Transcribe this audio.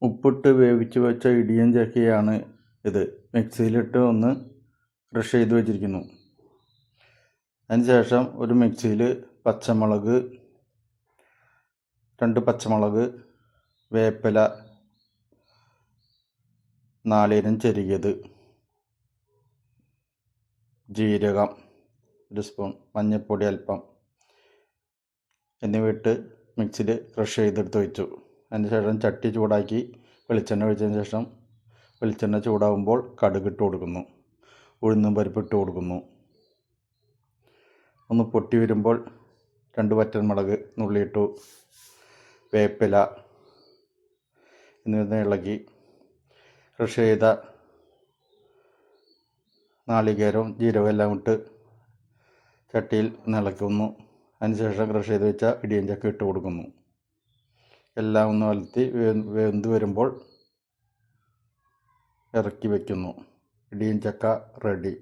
ഉപ്പിട്ട് വേവിച്ച് വെച്ച ഇടിയൻ ചക്കയാണ് ഇത്. മിക്സിയിലിട്ട് ഒന്ന് ക്രഷ് ചെയ്ത് വെച്ചിരിക്കുന്നു. അതിനുശേഷം ഒരു മിക്സിയിൽ പച്ചമുളക്, 2 പച്ചമുളക്, വേപ്പില, നാളികേരം ചെരുകിയത്, ജീരകം 1 സ്പൂൺ, മഞ്ഞൾപ്പൊടി അല്പം എന്നിവ ഇട്ട് മിക്സിയിൽ ക്രഷ് ചെയ്തെടുത്ത് വെച്ചു. അതിനുശേഷം ചട്ടി ചൂടാക്കി വെളിച്ചെണ്ണ ഒഴിച്ചതിന് ശേഷം വെളിച്ചെണ്ണ ചൂടാകുമ്പോൾ കടുക് ഇട്ട് കൊടുക്കുന്നു. ഉഴുന്നും പരിപ്പ് ഇട്ട് കൊടുക്കുന്നു. ഒന്ന് പൊട്ടി വരുമ്പോൾ 2 വറ്റൽമുളക് നുള്ളിയിട്ടു. വേപ്പില എന്നിവ ഇളക്കി ക്രഷ് ചെയ്ത നാളികേരവും ജീരകവും എല്ലാം ഇട്ട് ചട്ടിയിൽ ഇളക്കുന്നു. അതിനുശേഷം ക്രഷ് ചെയ്ത് വെച്ച ഇടിയൻ ചക്ക ഇട്ട് കൊടുക്കുന്നു. എല്ലാം ഒന്ന് വലത്തി വെന്ത് വരുമ്പോൾ ഇറക്കി വയ്ക്കുന്നു. ഇടിയൻ ചക്ക റെഡി.